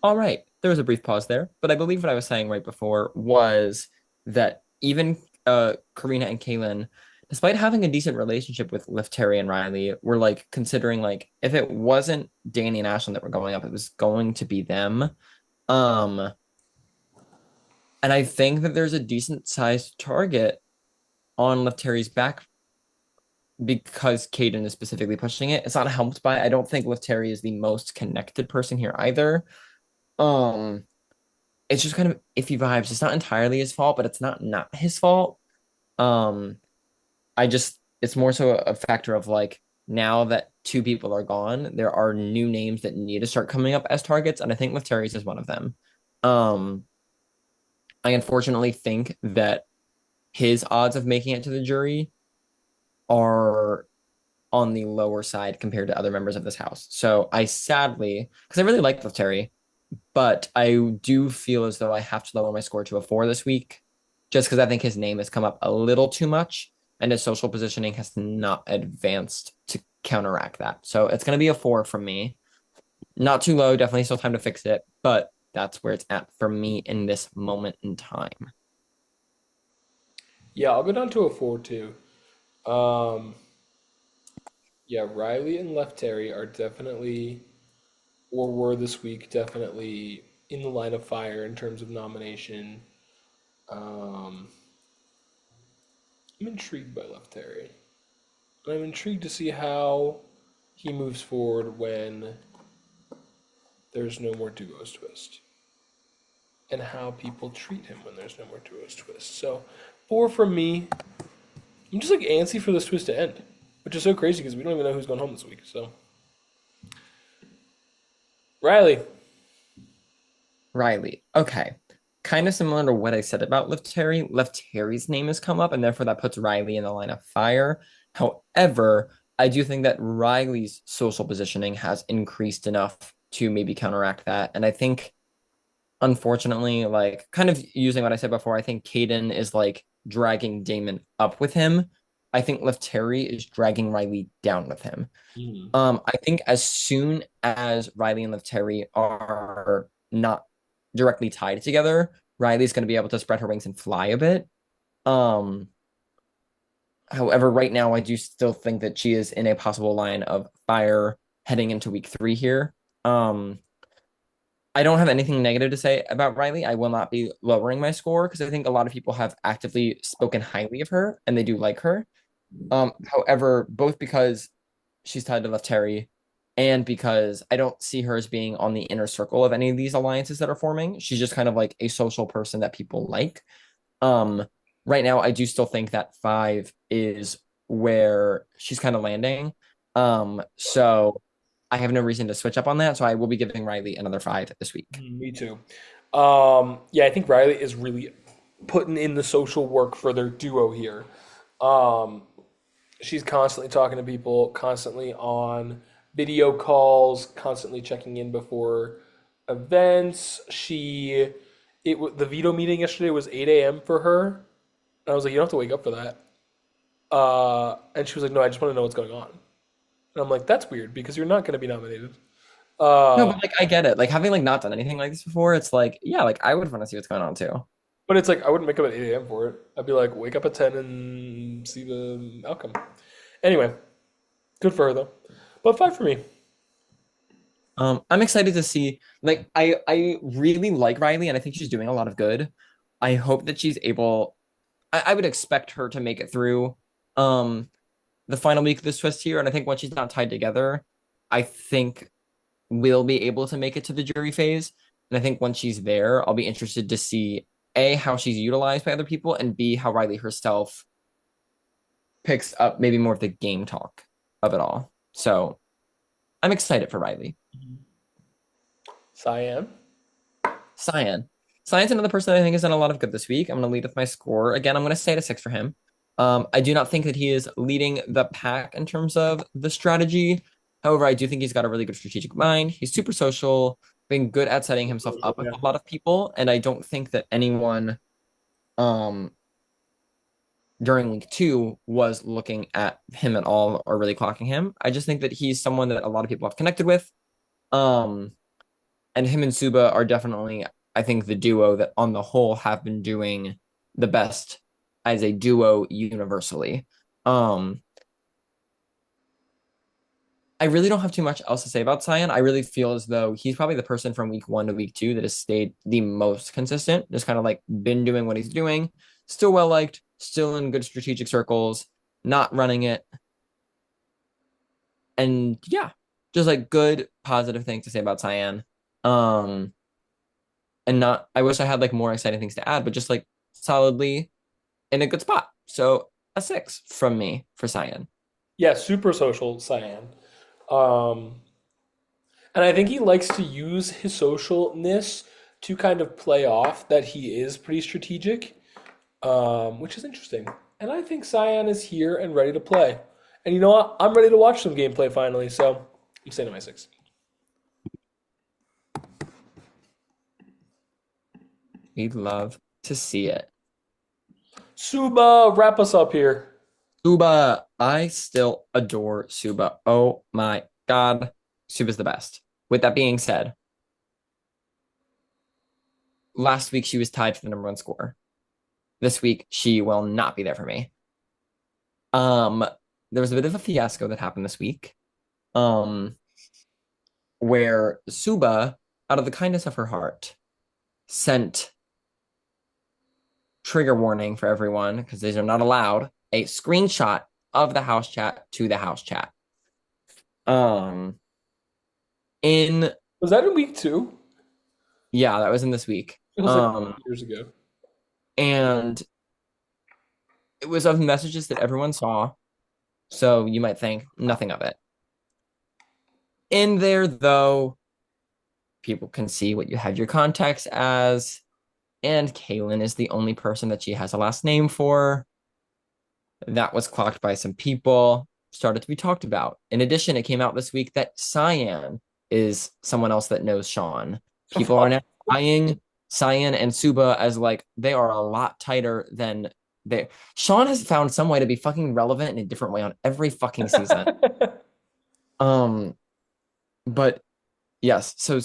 All right. There was a brief pause there, but I believe what I was saying right before was that even Karina and Kaylin, despite having a decent relationship with Liv, Terry, and Riley, were like considering like if it wasn't Danny and Ashlyn that were going up, it was going to be them. Um, and I think that there's a decent sized target on Liv Terry's back because Caden is specifically pushing it. It's not helped by I don't think Liv Terry is the most connected person here either. Um, it's just kind of iffy vibes. It's not entirely his fault, but it's not his fault. Um, I just it's more so a factor of like now that two people are gone, there are new names that need to start coming up as targets, and I think Lefteris is one of them. Um, I unfortunately think that his odds of making it to the jury are on the lower side compared to other members of this house. So I sadly, because I really like Terry, but I do feel as though I have to lower my score to a 4 this week, just because I think his name has come up a little too much and his social positioning has not advanced to counteract that. So it's going to be a 4 from me. Not too low, definitely still time to fix it, but that's where it's at for me in this moment in time. Yeah, I'll go down to a 4 too. Um, yeah, Riley and Left Terry are definitely, or were this week, definitely in the line of fire in terms of nomination. Um, I'm intrigued by Left Terry. And I'm intrigued to see how he moves forward when there's no more duos twist. And how people treat him when there's no more duos twist. So, 4 from me. I'm just like antsy for this twist to end, which is so crazy because we don't even know who's going home this week. So, Riley. Riley. Okay. Kind of similar to what I said about Left Terry. Left Terry's name has come up, and therefore that puts Riley in the line of fire. However, I do think that Riley's social positioning has increased enough to maybe counteract that. And I think, unfortunately, like kind of using what I said before, I think Caden is like dragging Damon up with him. I think Left Terry is dragging Riley down with him. Mhm. I think as soon as Riley and Terry are not directly tied together, Riley's going to be able to spread her wings and fly a bit. Um, However, right now I do still think that she is in a possible line of fire heading into week 3 here. Um, I don't have anything negative to say about Riley. I will not be lowering my score because I think a lot of people have actively spoken highly of her and they do like her. However, both because she's tied to Left Terry and because I don't see her as being on the inner circle of any of these alliances that are forming. She's just kind of like a social person that people like. Um, right now, I do still think that 5 is where she's kind of landing. So I have no reason to switch up on that. So I will be giving Riley another 5 this week. Me too. Yeah, I think Riley is really putting in the social work for their duo here. Um, she's constantly talking to people, constantly on video calls, constantly checking in before events. The veto meeting yesterday was 8 a.m. for her. And I was like, you don't have to wake up for that. And she was like, no, I just want to know what's going on. And I'm like, that's weird because you're not going to be nominated. No, Uh, but like I get it. Like having like not done anything like this before, it's like, yeah, like I would want to see what's going on too. But it's like I wouldn't wake up at 8 a.m. for it. I'd be like, wake up at 10 and see the outcome. Anyway, good for her though. But 5 for me. I'm excited to see. Like, I really like Riley, and I think she's doing a lot of good. I hope that she's able. I would expect her to make it through um the final week of this twist here, and I think once she's not tied together, I think we'll be able to make it to the jury phase. And I think once she's there, I'll be interested to see A, how she's utilized by other people, and B, how Riley herself picks up maybe more of the game talk of it all. So I'm excited for Riley. Cyan. Cyan. Cyan's another person that I think has done a lot of good this week. I'm going to lead with my score. Again, I'm going to say it a 6 for him. I do not think that he is leading the pack in terms of the strategy. However, I do think he's got a really good strategic mind. He's super social, being good at setting himself up with Yeah. a lot of people. And I don't think that anyone um, during week 2 was looking at him at all or really clocking him. I just think that he's someone that a lot of people have connected with. Um, and him and Suba are definitely, I think, the duo that on the whole have been doing the best as a duo universally. Um, I really don't have too much else to say about Cyan. I really feel as though he's probably the person from week one to week two that has stayed the most consistent, just kind of like been doing what he's doing, still well liked, still in good strategic circles, not running it. And yeah, just like good positive things to say about Cyan. Um, and not, I wish I had like more exciting things to add, but just like solidly in a good spot. So a 6 from me for Cyan. Yeah, super social Cyan. Um, and I think he likes to use his socialness to kind of play off that he is pretty strategic, which is interesting. And I think Cyan is here and ready to play. And you know what? I'm ready to watch some gameplay finally, so I'm staying at my 6. We'd love to see it. Suba, wrap us up here. Suba, I still adore Suba. Oh my God. Suba's the best. With that being said, last week she was tied for the number one score. This week she will not be there for me. Um, there was a bit of a fiasco that happened this week. Um, where Suba, out of the kindness of her heart, sent trigger warning for everyone because these are not allowed, a screenshot of the house chat to the house chat. Um, in Was that in week 2? Yeah, that was in this week. Feels like years ago. And it was of messages that everyone saw, so you might think nothing of it. In there, though, people can see what you have your contacts as, and Kaylin is the only person that she has a last name for. That was clocked by some people, started to be talked about. In addition, it came out this week that Cyan is someone else that knows Sean. People are now eyeing Cyan and Suba as like they are a lot tighter than they. Sean has found some way to be fucking relevant in a different way on every fucking season. Um, but yes, so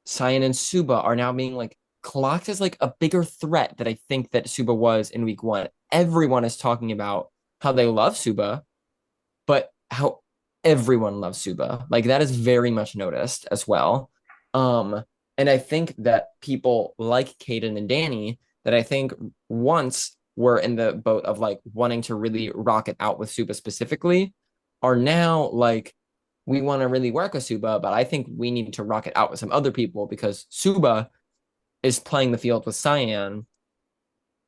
Cyan and Suba are now being like clocked as like a bigger threat that I think that Suba was in week one. Everyone is talking about how they love Suba, but how everyone loves Suba. Like that is very much noticed as well. Um, and I think that people like Caden and Danny that I think once were in the boat of like wanting to really rock it out with Suba specifically are now like we want to really work with Suba, but I think we need to rock it out with some other people because Suba is playing the field with Cyan.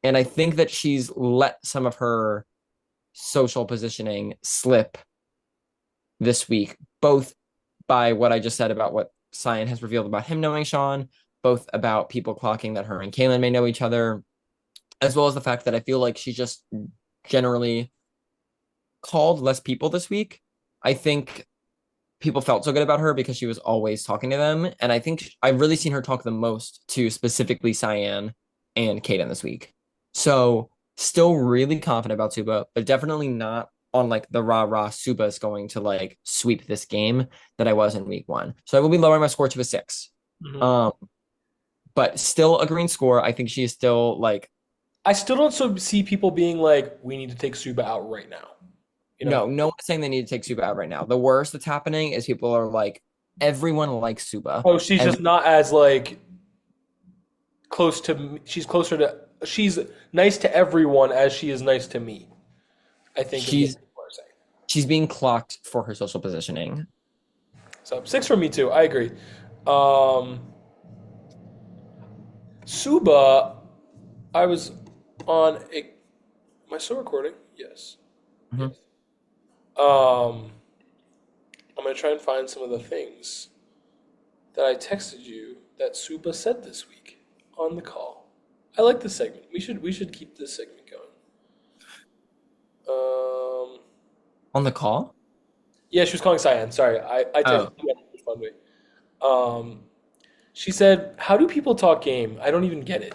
And I think that she's let some of her social positioning slip this week, both by what I just said about what Cyan has revealed about him knowing Sean, both about people clocking that her and Kaylin may know each other, as well as the fact that I feel like she just generally called less people this week. I think people felt so good about her because she was always talking to them. And I think I've really seen her talk the most to specifically Cyan and Kaden this week. So still really confident about Suba, but definitely not on like the rah Suba is going to like sweep this game that I was in week one. So I will be lowering my score to a 6. Mhm. Um, but still a green score. I think she is still like I still don't see people being like, we need to take Suba out right now. You know? no one's saying they need to take Suba out right now. The worst that's happening is people are like everyone likes Suba. Oh, she's And just not as like close to me. She's nice to everyone as she is nice to me, I think is what she's people are saying. she's being clocked for her social positioning. So 6 for me too. I agree. Um, Suba, I was on a. Am I still recording? Yes. Mhm. Yes. Um, I'm gonna try and find some of the things that I texted you that Suba said this week on the call. I like this segment. We should keep this segment going. Um, On the call? yeah, she was calling Cyan. Sorry, I texted Oh, you on the fun way. Um, she said, "How do people talk game? I don't even get it.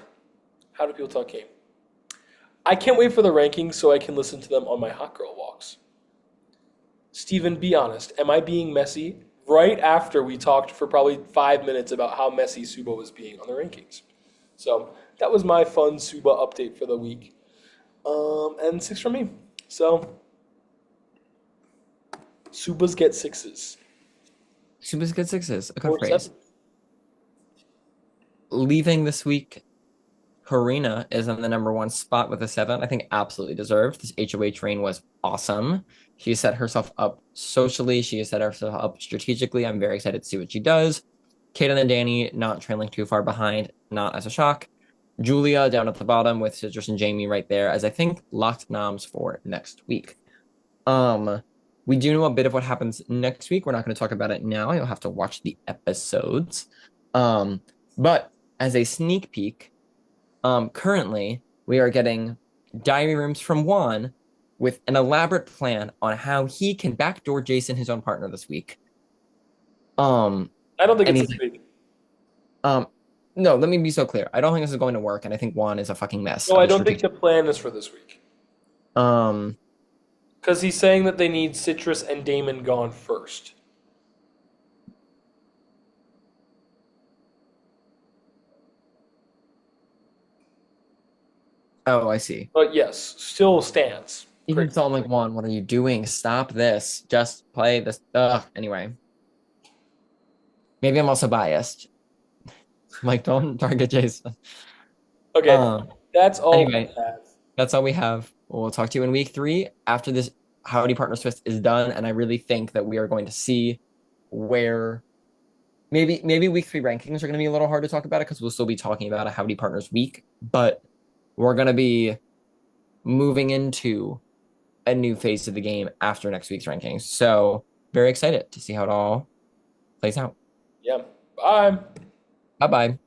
How do people talk game? I can't wait for the rankings so I can listen to them on my hot girl walks. Steven, be honest. Am I being messy? right after we talked for probably 5 minutes about how messy Suba was being on the rankings. So that was my fun Suba update for the week. And six from me. So Subas get sixes Suba's good sixes. A good or phrase. sevens. Leaving this week, Karina is in the number one spot with a seven. I think absolutely deserved. This HOH reign was awesome. She set herself up socially. She set herself up strategically. I'm very excited to see what she does. Kaden and Danny not trailing too far behind, not as a shock. Julia down at the bottom with Citrus and Jamie right there, as I think locked noms for next week. Um, we do know a bit of what happens next week. We're not going to talk about it now. You'll have to watch the episodes. Um, but as a sneak peek, currently we are getting diary rooms from Juan with an elaborate plan on how he can backdoor Jason, his own partner, this week. Um, I don't think and it's he's this big. um, no, let me be so clear. I don't think this is going to work, and I think Juan is a fucking mess No, of I a don't think strategic. the plan is for this week. Um, Because he's saying that they need Citrus and Damon gone first. oh, I see. But yes, still stands. Even so, I'm like, Juan, what are you doing? Stop this. Just play this. Ugh. Anyway, maybe I'm also biased. Like, don't target Jason. Okay, Um, that's all we anyway, have. that's all we have. We'll talk to you in week three after this Howdy Partners Twist is done. And I really think that we are going to see where maybe week three rankings are going to be a little hard to talk about it because we'll still be talking about a Howdy Partners week, but we're going to be moving into a new phase of the game after next week's rankings. So very excited to see how it all plays out. Yeah. Bye. Bye bye.